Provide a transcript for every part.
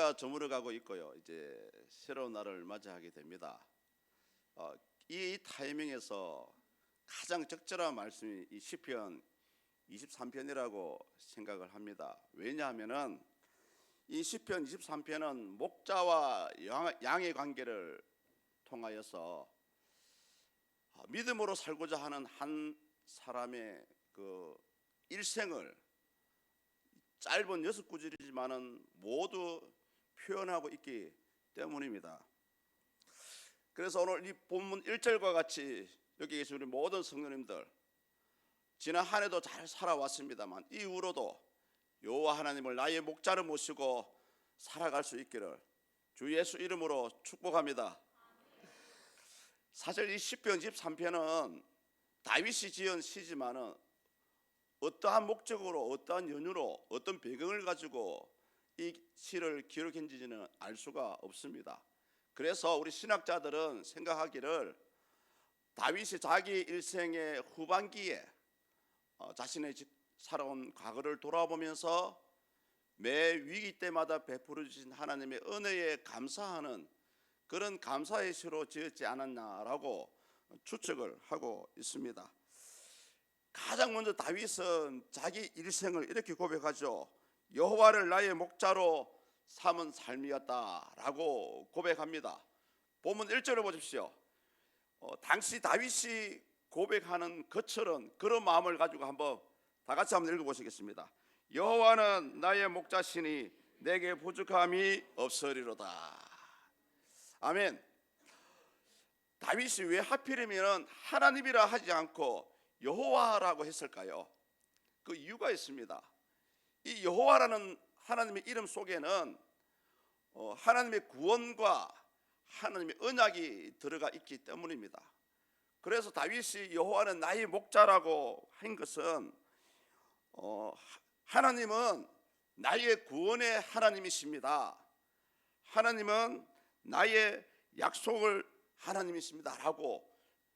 해가 저물어가고 있고요. 이제 새로운 날을 맞이하게 됩니다. 이 타이밍에서 가장 적절한 말씀이 이 시편 23편이라고 생각을 합니다. 왜냐하면은 이 시편 23편은 목자와 양의 관계를 통하여서 믿음으로 살고자 하는 한 사람의 그 일생을 짧은 6구절이지만은 모두 표현하고 있기 때문입니다. 그래서 오늘 이 본문 1절과 같이 여기 계신 우리 모든 성도님들, 지난 한 해도 잘 살아왔습니다만 이후로도 여호와 하나님을 나의 목자로 모시고 살아갈 수 있기를 주 예수 이름으로 축복합니다. 사실 이 시편 23편은 다윗이 지은 시지만은 어떠한 목적으로, 어떠한 연유로, 어떤 배경을 가지고 이 시를 기록했는지는 알 수가 없습니다. 그래서 우리 신학자들은 생각하기를 다윗이 자기 일생의 후반기에 자신의 살아온 과거를 돌아보면서 매 위기 때마다 베풀어 주신 하나님의 은혜에 감사하는 그런 감사의 시로 지었지 않았나라고 추측을 하고 있습니다. 가장 먼저 다윗은 자기 일생을 이렇게 고백하죠. 여호와를 나의 목자로 삼은 삶이었다라고 고백합니다. 본문 1절을 보십시오. 당시 다윗이 고백하는 것처럼 그런 마음을 가지고 한번 다 같이 한번 읽어보시겠습니다. 여호와는 나의 목자시니 내게 부족함이 없으리로다. 아멘. 다윗이 왜 하필이면 하나님이라 하지 않고 여호와라고 했을까요? 그 이유가 있습니다. 이 여호와라는 하나님의 이름 속에는 하나님의 구원과 하나님의 언약이 들어가 있기 때문입니다. 그래서 다윗이 여호와는 나의 목자라고 한 것은 하나님은 나의 구원의 하나님이십니다. 하나님은 나의 약속을 하나님이십니다 라고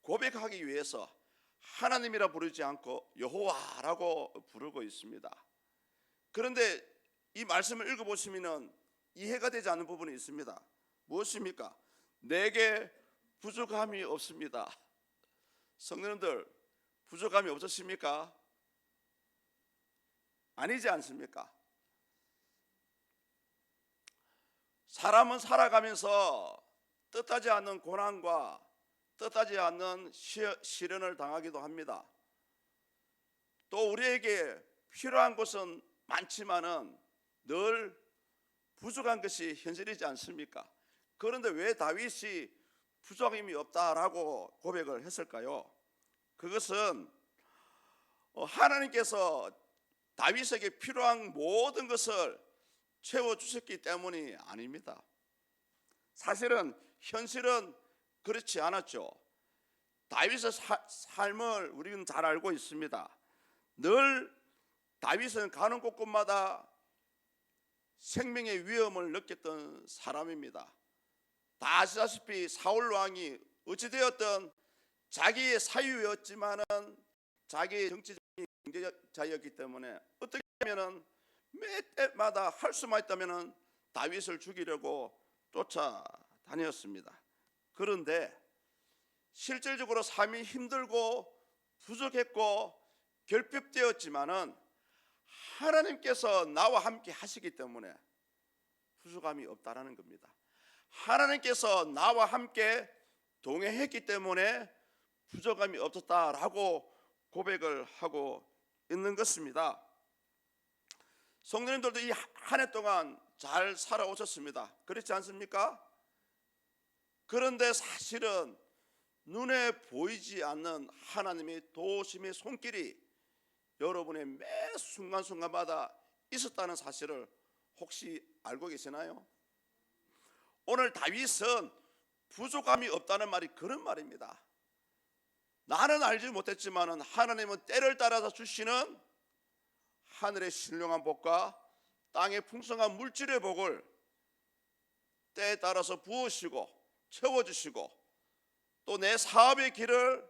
고백하기 위해서 하나님이라 부르지 않고 여호와라고 부르고 있습니다. 그런데 이 말씀을 읽어보시면 이해가 되지 않는 부분이 있습니다. 무엇입니까? 내게 부족함이 없습니다. 성도님들, 부족함이 없으십니까? 아니지 않습니까? 사람은 살아가면서 뜻하지 않는 고난과 뜻하지 않는 시련을 당하기도 합니다. 또 우리에게 필요한 것은 많지만은 늘 부족한 것이 현실이지 않습니까? 그런데 왜 다윗이 부족함이 없다라고 고백을 했을까요? 그것은 하나님께서 다윗에게 필요한 모든 것을 채워주셨기 때문이 아닙니다. 사실은 현실은 그렇지 않았죠. 다윗의 삶을 우리는 잘 알고 있습니다. 늘 다윗은 가는 곳곳마다 생명의 위험을 느꼈던 사람입니다. 다 아시다시피 사울 왕이 어찌되었든 자기의 사유였지만은 자기의 정치적인 경제자였기 때문에 어떻게 하면은 매 때마다 할 수만 있다면은 다윗을 죽이려고 쫓아다녔습니다. 그런데 실질적으로 삶이 힘들고 부족했고 결핍되었지만은 하나님께서 나와 함께 하시기 때문에 부족함이 없다라는 겁니다. 하나님께서 나와 함께 동행했기 때문에 부족함이 없었다라고 고백을 하고 있는 것입니다. 성도님들도 이 한 해 동안 잘 살아오셨습니다. 그렇지 않습니까? 그런데 사실은 눈에 보이지 않는 하나님의 도우심의 손길이 여러분의 매 순간순간마다 있었다는 사실을 혹시 알고 계시나요? 오늘 다윗은 부족함이 없다는 말이 그런 말입니다. 나는 알지 못했지만 하나님은 때를 따라서 주시는 하늘의 신령한 복과 땅의 풍성한 물질의 복을 때에 따라서 부으시고 채워주시고 또 내 사업의 길을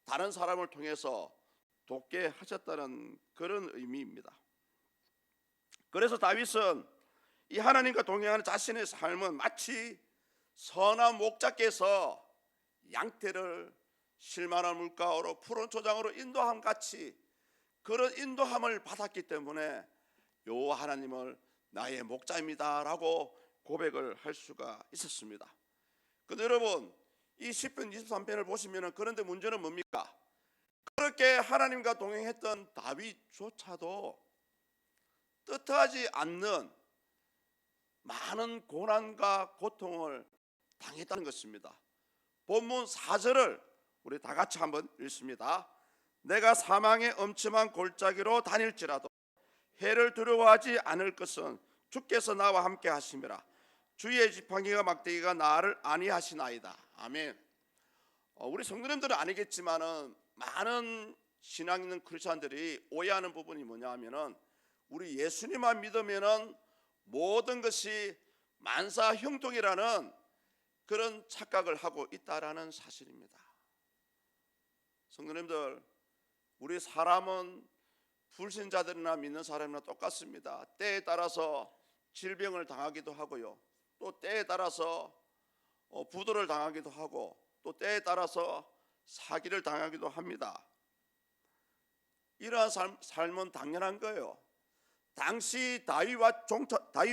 다른 사람을 통해서 돕게 하셨다는 그런 의미입니다. 그래서 다윗은 이 하나님과 동행하는 자신의 삶은 마치 선한 목자께서 양떼를 실만한 물가로 푸른 초장으로 인도함 같이 그런 인도함을 받았기 때문에 여호와 하나님을 나의 목자입니다라고 고백을 할 수가 있었습니다. 근데 여러분, 이 시편 23편을 보시면 그런데 문제는 뭡니까? 그렇게 하나님과 동행했던 다윗조차도 뜻하지 않는 많은 고난과 고통을 당했다는 것입니다. 본문 4절을 우리 다 같이 한번 읽습니다. 내가 사망의 엄침한 골짜기로 다닐지라도 해를 두려워하지 않을 것은 주께서 나와 함께 하심이라. 주의 지팡이가 막대기가 나를 안위하시나이다. 아멘. 우리 성도님들은 아니겠지만은 많은 신앙 있는 크리스천들이 오해하는 부분이 뭐냐 하면은 우리 예수님만 믿으면은 모든 것이 만사형통이라는 그런 착각을 하고 있다라는 사실입니다. 성도님들, 우리 사람은 불신자들이나 믿는 사람이나 똑같습니다. 때에 따라서 질병을 당하기도 하고요, 또 때에 따라서 부도를 당하기도 하고, 또 때에 따라서 사기를 당하기도 합니다. 이러한 삶은 당연한 거예요. 당시 다윗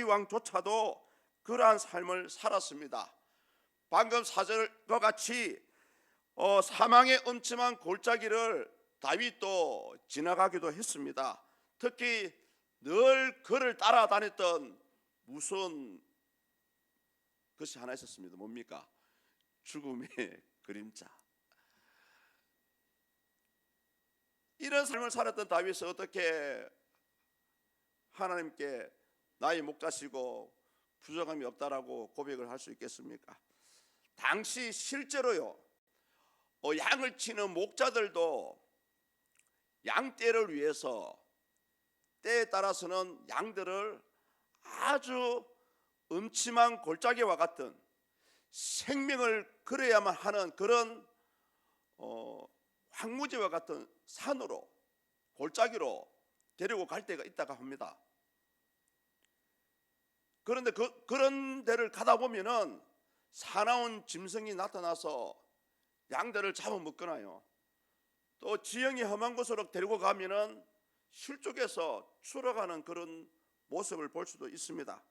왕조차도 그러한 삶을 살았습니다. 방금 사절과 같이 사망의 엄침한 골짜기를 다윗도 지나가기도 했습니다. 특히 늘 그를 따라다녔던 무서운 것이 하나 있었습니다. 뭡니까? 죽음의 그림자. 이런 삶을 살았던 다윗은 어떻게 하나님께 나의 목자시고 부족함이 없다라고 고백을 할 수 있겠습니까? 당시 실제로요, 양을 치는 목자들도 양떼를 위해서 때에 따라서는 양들을 아주 음침한 골짜기와 같은 생명을 걸어야만 하는 그런 황무지와 같은 산으로, 골짜기로 데리고 갈 때가 있다고 합니다. 그런데 그런 데를 가다 보면은 사나운 짐승이 나타나서 양들을 잡아먹거나요, 또 지형이 험한 곳으로 데리고 가면은 실족해서 추락하는 그런 모습을 볼 수도 있습니다.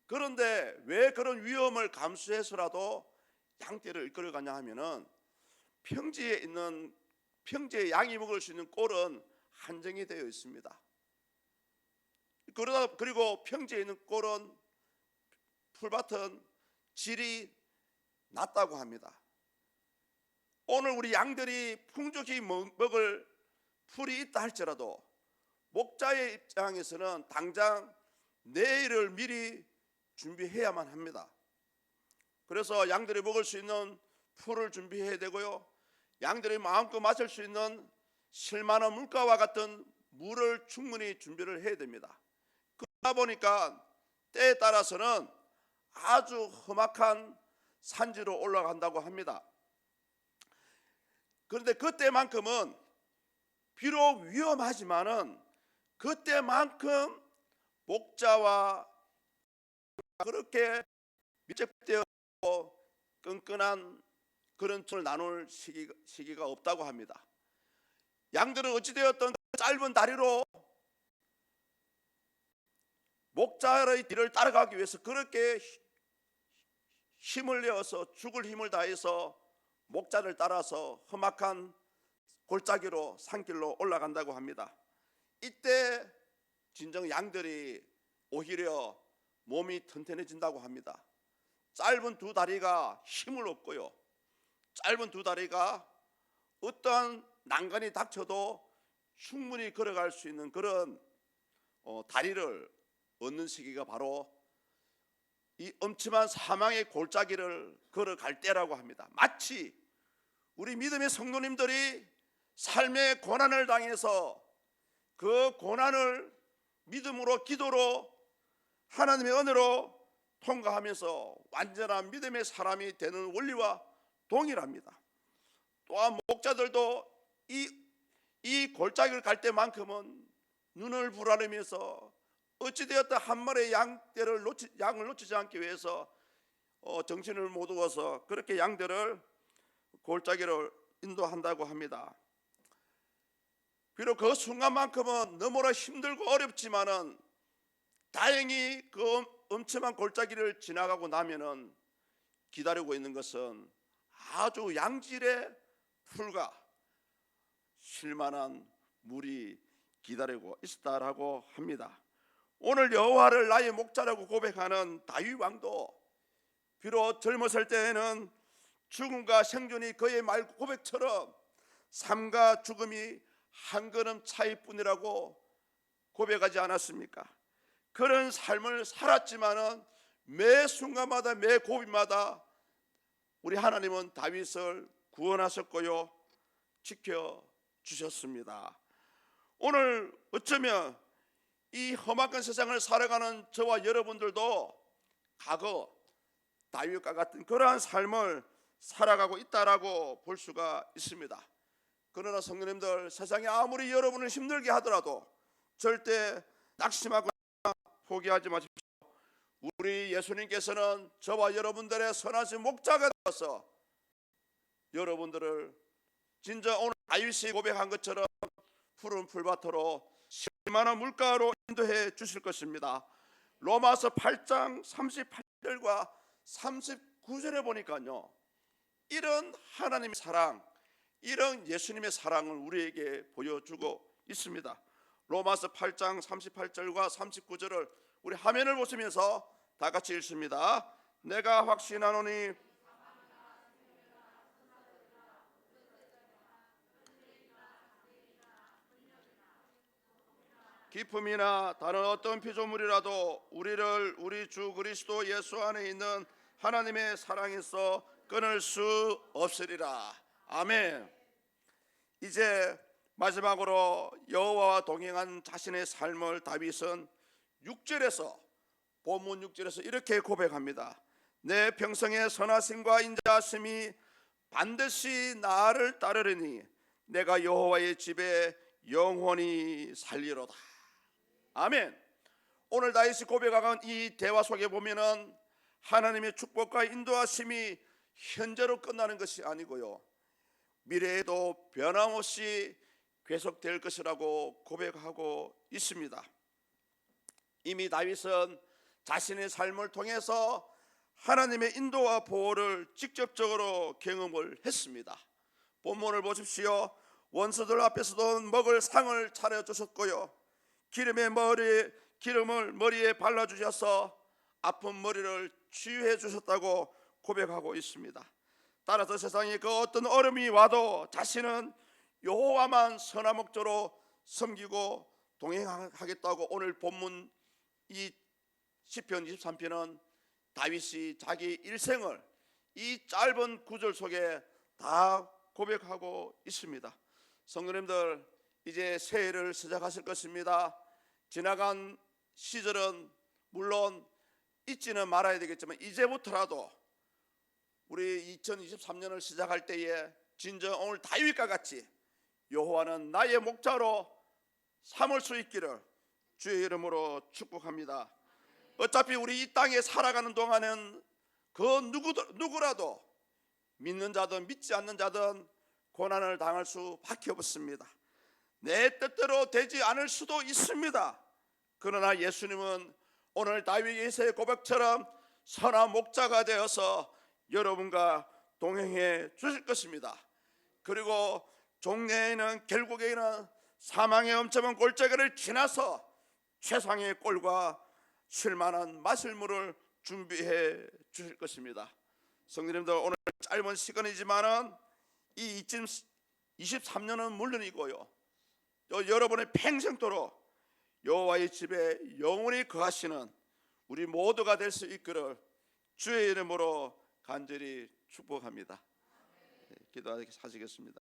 그런데 왜 그런 위험을 감수해서라도 양떼를 이끌어가냐 하면은 평지에 양이 먹을 수 있는 꼴은 한정이 되어 있습니다. 그리고 평지에 있는 꼴은 풀밭은 질이 낮다고 합니다. 오늘 우리 양들이 풍족히 먹을 풀이 있다 할지라도 목자의 입장에서는 당장 내일을 미리 준비해야만 합니다. 그래서 양들이 먹을 수 있는 풀을 준비해야 되고요, 양들이 마음껏 마실 수 있는 실만한 물가와 같은 물을 충분히 준비를 해야 됩니다. 그러다 보니까 때에 따라서는 아주 험악한 산지로 올라간다고 합니다. 그런데 그때만큼은 비록 위험하지만은 그때만큼 목자와 그렇게 밀접되어 끈끈한 그런 춤을 나눌 시기가 없다고 합니다. 양들은 어찌되었던 짧은 다리로 목자의 뒤를 따라가기 위해서 그렇게 힘을 내어서 죽을 힘을 다해서 목자를 따라서 험악한 골짜기로 산길로 올라간다고 합니다. 이때 진정 양들이 오히려 몸이 튼튼해진다고 합니다. 짧은 두 다리가 힘을 얻고요, 짧은 두 다리가 어떠한 난간이 닥쳐도 충분히 걸어갈 수 있는 그런 다리를 얻는 시기가 바로 이 엄침한 사망의 골짜기를 걸어갈 때라고 합니다. 마치 우리 믿음의 성도님들이 삶의 고난을 당해서 그 고난을 믿음으로, 기도로, 하나님의 은혜로 통과하면서 완전한 믿음의 사람이 되는 원리와 동일합니다. 또한 목자들도 이 골짜기를 갈 때만큼은 눈을 부라리면서 어찌되었다 한 마리의 양을 놓치지 않기 위해서 정신을 못 두어서 그렇게 양들을 골짜기로 인도한다고 합니다. 비록 그 순간만큼은 너무나 힘들고 어렵지만은 다행히 그 엄청난 골짜기를 지나가고 나면은 기다리고 있는 것은 아주 양질의 풀과 쉴만한 물이 기다리고 있다라고 합니다. 오늘 여호와를 나의 목자라고 고백하는 다윗 왕도 비록 젊었을 때에는 죽음과 생존이 그의 말 고백처럼 삶과 죽음이 한 걸음 차이뿐이라고 고백하지 않았습니까? 그런 삶을 살았지만은 매 순간마다 매 고비마다 우리 하나님은 다윗을 구원하셨고요, 지켜주셨습니다. 오늘 어쩌면 이 험악한 세상을 살아가는 저와 여러분들도 과거 다윗과 같은 그러한 삶을 살아가고 있다라고 볼 수가 있습니다. 그러나 성도님들, 세상이 아무리 여러분을 힘들게 하더라도 절대 낙심하고 포기하지 마십시오. 우리 예수님께서는 저와 여러분들의 선하신 목자가 되어서 여러분들을 진짜 오늘 다윗이 고백한 것처럼 푸른 풀밭으로 쉴만한 물가로 인도해 주실 것입니다. 로마서 8장 38절과 39절에 보니까요, 이런 하나님의 사랑, 이런 예수님의 사랑을 우리에게 보여주고 있습니다. 로마서 8장 38절과 39절을 우리 화면을 보시면서 다 같이 읽습니다. 내가 확신하노니 기품이나 다른 어떤 피조물이라도 우리를 우리 주 그리스도 예수 안에 있는 하나님의 사랑에서 끊을 수 없으리라. 아멘. 이제 마지막으로 여호와와 동행한 자신의 삶을 다윗은 6절에서 본문 6절에서 이렇게 고백합니다. 내 평생의 선하심과 인자하심이 반드시 나를 따르리니 내가 여호와의 집에 영원히 살리로다. 아멘. 오늘 다윗이 고백한 이 대화 속에 보면은 하나님의 축복과 인도하심이 현재로 끝나는 것이 아니고요, 미래에도 변함없이 계속될 것이라고 고백하고 있습니다. 이미 다윗은 자신의 삶을 통해서 하나님의 인도와 보호를 직접적으로 경험을 했습니다. 본문을 보십시오. 원수들 앞에서도 먹을 상을 차려주셨고요, 기름을 머리에 발라주셔서 아픈 머리를 치유해 주셨다고 고백하고 있습니다. 따라서 세상에 그 어떤 어려움이 와도 자신은 여호와만 선한 목자로 섬기고 동행하겠다고 오늘 본문 이 시편 23편은 다윗이 자기 일생을 이 짧은 구절 속에 다 고백하고 있습니다. 성도님들, 이제 새해를 시작하실 것입니다. 지나간 시절은 물론 잊지는 말아야 되겠지만 이제부터라도 우리 2023년을 시작할 때에 진정 오늘 다윗과 같이 여호와는 나의 목자로 삼을 수 있기를 주의 이름으로 축복합니다. 어차피 우리 이 땅에 살아가는 동안은 그 누구라도 믿는 자든 믿지 않는 자든 고난을 당할 수밖에 없습니다. 내 뜻대로 되지 않을 수도 있습니다. 그러나 예수님은 오늘 다윗의 고백처럼 선한 목자가 되어서 여러분과 동행해 주실 것입니다. 그리고 종래에는 결국에는 사망의 엄청난 골짜기를 지나서 최상의 꼴과 쉴만한 마실 물을 준비해 주실 것입니다. 성도님들, 오늘 짧은 시간이지만은 이 2023년은 물론이고요, 또 여러분의 평생도록 여호와의 집에 영원히 거하시는 우리 모두가 될 수 있기를 주의 이름으로 간절히 축복합니다. 기도하시겠습니다.